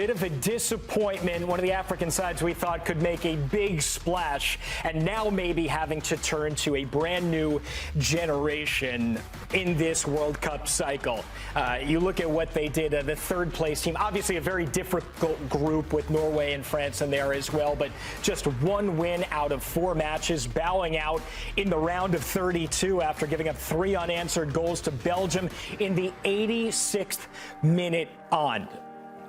bit of a disappointment. One of the African sides we thought could make a big splash, and now maybe having to turn to a brand new generation in this World Cup cycle. You look at what they did, the third place team, obviously a very difficult group with Norway and France in there as well, but just one win out of 4 matches, bowing out in the round of 32 after giving up 3 unanswered goals to Belgium in the 86th minute on.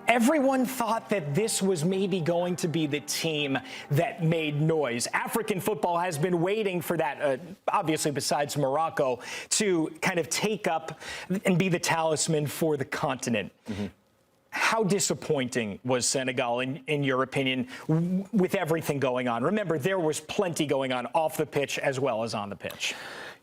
Everyone thought that this was maybe going to be the team that made noise. African football has been waiting for that, obviously besides Morocco, to kind of take up and be the talisman for the continent. Mm-hmm. How disappointing was Senegal, in your opinion, with everything going on? Remember, there was plenty going on off the pitch as well as on the pitch.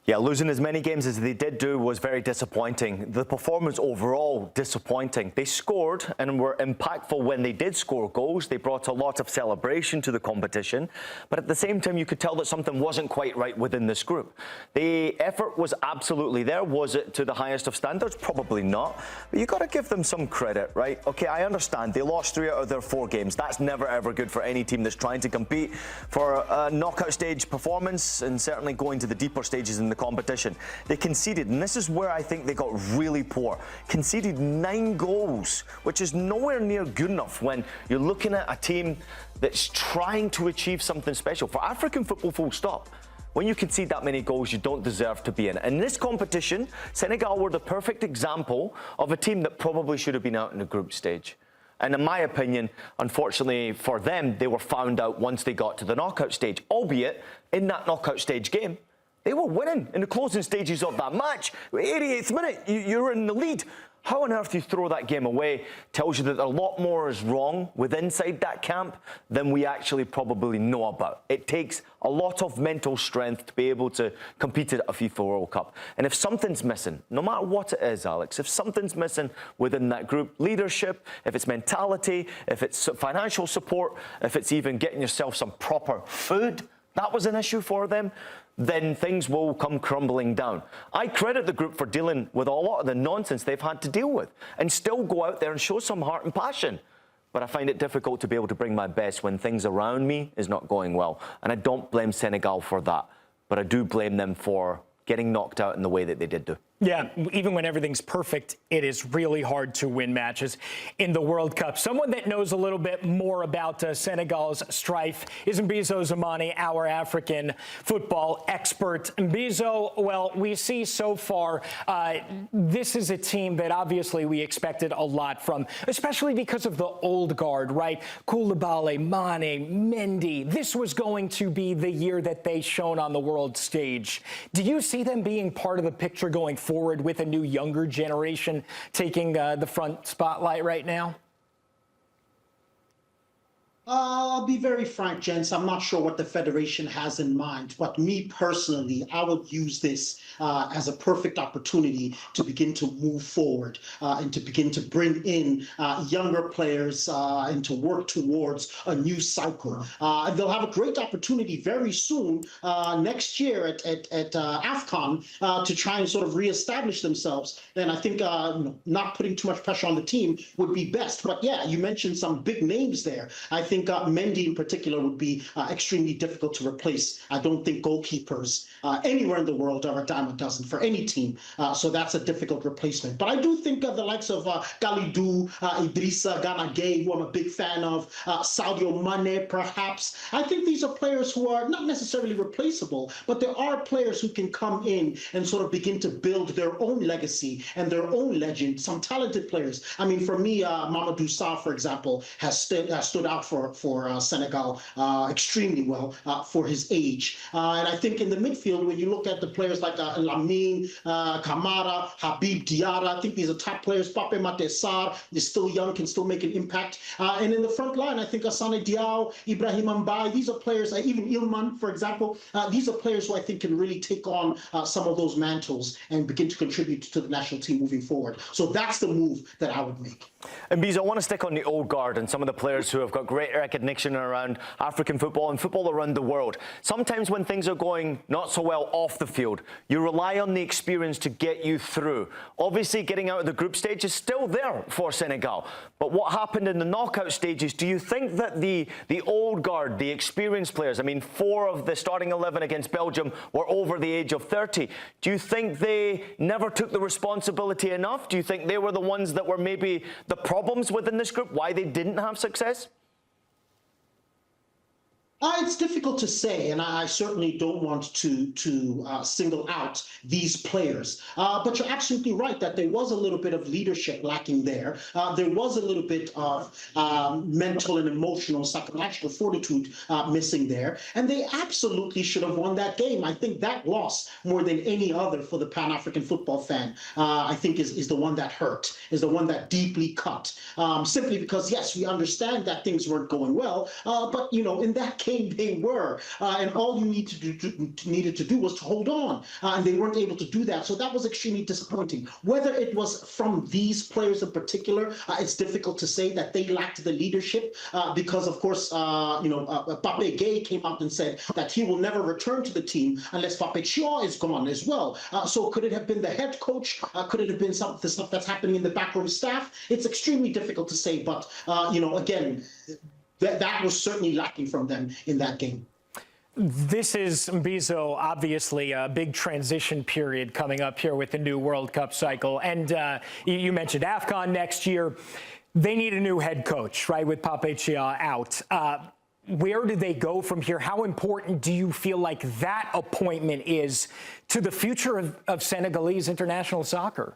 Yeah, losing as many games as they did do was very disappointing. The performance overall, disappointing. They scored and were impactful when they did score goals. They brought a lot of celebration to the competition. But at the same time, you could tell that something wasn't quite right within this group. The effort was absolutely there. Was it to the highest of standards? Probably not. But you've got to give them some credit, right? OK, I understand. They lost 3 out of their 4 games. That's never, ever good for any team that's trying to compete for a knockout stage performance and certainly going to the deeper stages in the competition. They conceded, and this is where I think they got really poor. Conceded 9 goals, which is nowhere near good enough when you're looking at a team that's trying to achieve something special. For African football, full stop. When you concede that many goals, you don't deserve to be in it. In this competition, Senegal were the perfect example of a team that probably should have been out in the group stage. And in my opinion, unfortunately for them, they were found out once they got to the knockout stage, albeit in that knockout stage game, they were winning in the closing stages of that match. 88th minute, you're in the lead. How on earth do you throw that game away? Tells you that a lot more is wrong with inside that camp than we actually probably know about. It takes a lot of mental strength to be able to compete at a FIFA World Cup. And if something's missing, no matter what it is, Alex, if something's missing within that group, leadership, if it's mentality, if it's financial support, if it's even getting yourself some proper food, that was an issue for them, then things will come crumbling down. I credit the group for dealing with a lot of the nonsense they've had to deal with and still go out there and show some heart and passion. But I find it difficult to be able to bring my best when things around me is not going well. And I don't blame Senegal for that, but I do blame them for getting knocked out in the way that they did do. Yeah, even when everything's perfect, it is really hard to win matches in the World Cup. Someone that knows a little bit more about Senegal's strife is Mbizo Mzamane, our African football expert. Mbizo, well, we see so far this is a team that obviously we expected a lot from, especially because of the old guard, right? Koulibaly, Mane, Mendy. This was going to be the year that they shone on the world stage. Do you see them being part of the picture going forward with a new younger generation taking the front spotlight right now? I'll be very frank, gents. I'm not sure what the Federation has in mind, but me personally, I would use this as a perfect opportunity to begin to move forward and to begin to bring in younger players and to work towards a new cycle. They'll have a great opportunity very soon next year at AFCON to try and sort of reestablish themselves. And I think not putting too much pressure on the team would be best. But yeah, you mentioned some big names there. I think Mendy in particular would be extremely difficult to replace. I don't think goalkeepers anywhere in the world are a dime a dozen for any team. So that's a difficult replacement. But I do think of the likes of Kalidou, Idrissa Gana Gueye, who I'm a big fan of, Sadio Mané, perhaps. I think these are players who are not necessarily replaceable, but there are players who can come in and sort of begin to build their own legacy and their own legend. Some talented players. I mean, for me, Mamadou Sarr, for example, has stood out for Senegal extremely well for his age. And I think in the midfield, when you look at the players like Lamine, Kamara, Habib Diarra, I think these are top players. Pape Thiaw is still young, can still make an impact. And in the front line, I think Assane Diao, Ibrahim Mbaye, these are players, even Ilman, for example, these are players who I think can really take on some of those mantles and begin to contribute to the national team moving forward. So that's the move that I would make. And Mbizo, I want to stick on the old guard and some of the players who have got great recognition around African football and football around the world. Sometimes when things are going not so well off the field, you rely on the experience to get you through. Obviously, getting out of the group stage is still there for Senegal. But what happened in the knockout stages, do you think that the old guard, the experienced players, I mean, 4 of the starting 11 against Belgium were over the age of 30. Do you think they never took the responsibility enough? Do you think they were the ones that were maybe the problems within this group, why they didn't have success? It's difficult to say, and I certainly don't want to single out these players. But you're absolutely right that there was a little bit of leadership lacking there. There was a little bit of mental and emotional, psychological fortitude missing there. And they absolutely should have won that game. I think that loss, more than any other for the Pan-African football fan, I think is the one that hurt, is the one that deeply cut. Simply because, yes, we understand that things weren't going well, but, you know, in that case, they were, and all you needed to do was to hold on, and they weren't able to do that. So that was extremely disappointing. Whether it was from these players in particular, it's difficult to say that they lacked the leadership, because of course, Pape Gay came out and said that he will never return to the team unless Pape Thiaw is gone as well. So could it have been the head coach? Could it have been some of the stuff that's happening in the backroom staff? It's extremely difficult to say, but again, that was certainly lacking from them in that game. This is, Mbizo, obviously a big transition period coming up here with the new World Cup cycle. And you mentioned AFCON next year. They need a new head coach, right, with Pape Thiaw out. Where do they go from here? How important do you feel like that appointment is to the future of Senegalese international soccer?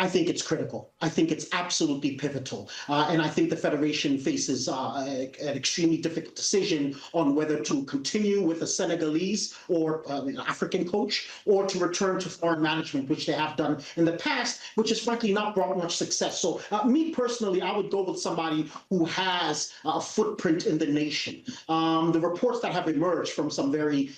I think it's critical. I think it's absolutely pivotal. And I think the Federation faces an extremely difficult decision on whether to continue with a Senegalese or African coach, or to return to foreign management, which they have done in the past, which has frankly not brought much success. So me personally, I would go with somebody who has a footprint in the nation. The reports that have emerged from some very,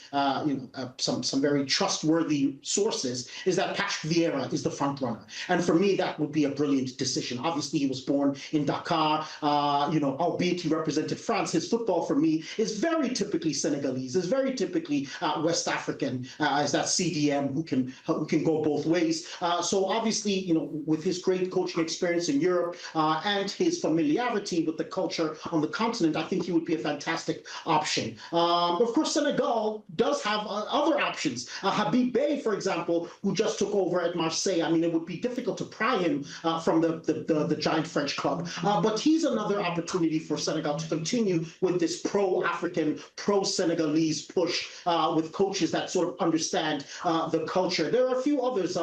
some very trustworthy sources is that Patrick Vieira is the front runner. And for me, that would be a brilliant decision. Obviously, he was born in Dakar, albeit he represented France. His football, for me, is very typically Senegalese, is very typically West African, as that CDM who can go both ways. So obviously, with his great coaching experience in Europe and his familiarity with the culture on the continent, I think he would be a fantastic option. Of course, Senegal does have other options. Habib Bey, for example, who just took over at Marseille. I mean, it would be difficult to pry him from the giant French club. But he's another opportunity for Senegal to continue with this pro-African, pro-Senegalese push with coaches that sort of understand the culture. There are a few others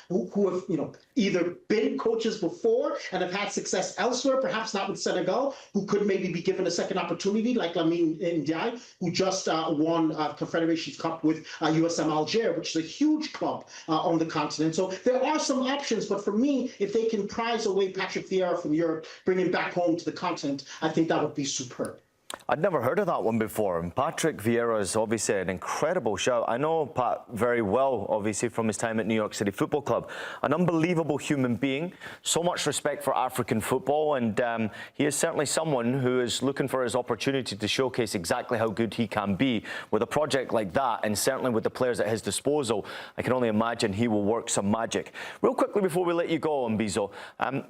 who have, either been coaches before and have had success elsewhere, perhaps not with Senegal, who could maybe be given a second opportunity, like Lamine Ndiaye, who just won Confederations Cup with USM Alger, which is a huge club on the continent. So there are some options, but for me, if they can prize away Patrick Vieira from Europe, bring him back home to the continent, I think that would be superb. I'd never heard of that one before. And Patrick Vieira is obviously an incredible shout. I know Pat very well, obviously, from his time at New York City Football Club. An unbelievable human being, so much respect for African football, and he is certainly someone who is looking for his opportunity to showcase exactly how good he can be. With a project like that, and certainly with the players at his disposal, I can only imagine he will work some magic. Real quickly before we let you go, Mbizo,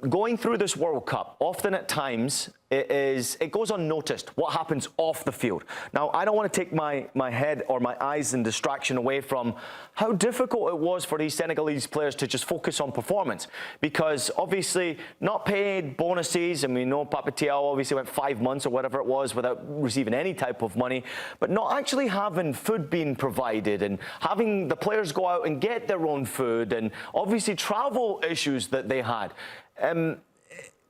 going through this World Cup, often at times, it goes unnoticed what happens off the field. Now, I don't want to take my head or my eyes and distraction away from how difficult it was for these Senegalese players to just focus on performance, because obviously not paid bonuses, and we know Pape Thiaw obviously went 5 months or whatever it was without receiving any type of money, but not actually having food being provided and having the players go out and get their own food, and obviously travel issues that they had.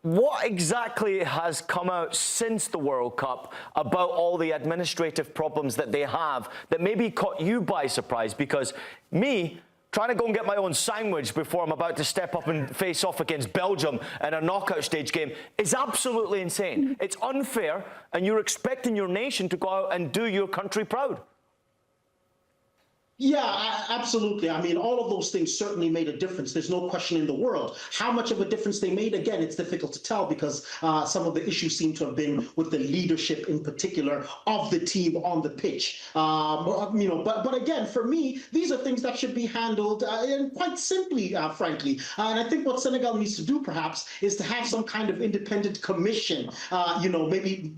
What exactly has come out since the World Cup about all the administrative problems that they have that maybe caught you by surprise? Because me, trying to go and get my own sandwich before I'm about to step up and face off against Belgium in a knockout stage game is absolutely insane. It's unfair, and you're expecting your nation to go out and do your country proud. Yeah, absolutely. I mean, all of those things certainly made a difference. There's no question in the world. How much of a difference they made, again, it's difficult to tell because some of the issues seem to have been with the leadership in particular of the team on the pitch. But again, for me, these are things that should be handled and quite simply, frankly. And I think what Senegal needs to do, perhaps, is to have some kind of independent commission, maybe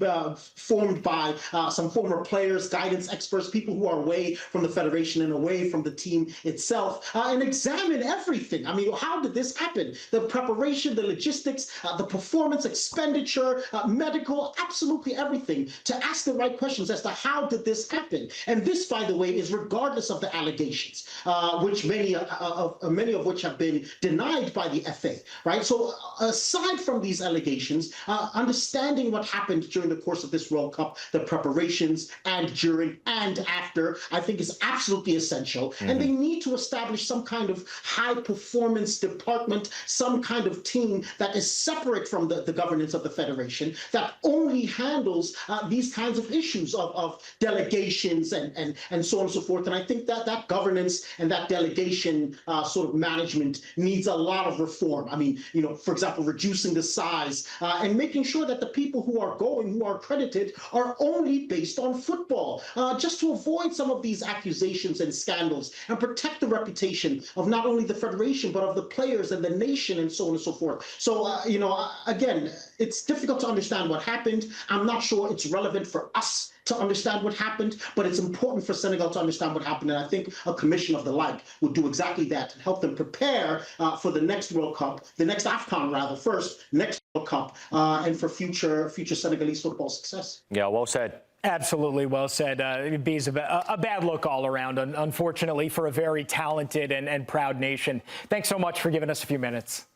formed by some former players, guidance experts, people who are away from the federation and away from the team itself, and examine everything. I mean, how did this happen? The preparation, the logistics, the performance, expenditure, medical, absolutely everything, to ask the right questions as to how did this happen. And this, by the way, is regardless of the allegations, which many of which have been denied by the FA, right? So aside from these allegations, understanding what happened during the course of this World Cup, the preparations and during and after, I think is absolutely essential. Mm-hmm. And they need to establish some kind of high performance department, some kind of team that is separate from the governance of the federation, that only handles these kinds of issues of delegations and so on and so forth. And I think that governance and that delegation sort of management needs a lot of reform. I mean, for example, reducing the size and making sure that the people who are going, who are accredited, are only based on football, just to avoid some of these accusations and scandals and protect the reputation of not only the federation, but of the players and the nation and so on and so forth. So, again, it's difficult to understand what happened. I'm not sure it's relevant for us to understand what happened, but it's important for Senegal to understand what happened. And I think a commission of the like would do exactly that and help them prepare for the next World Cup, the next AFCON rather, next World Cup, and for future Senegalese football success. Yeah, well said. Absolutely well said. Mbizo, a bad look all around, unfortunately, for a very talented and proud nation. Thanks so much for giving us a few minutes.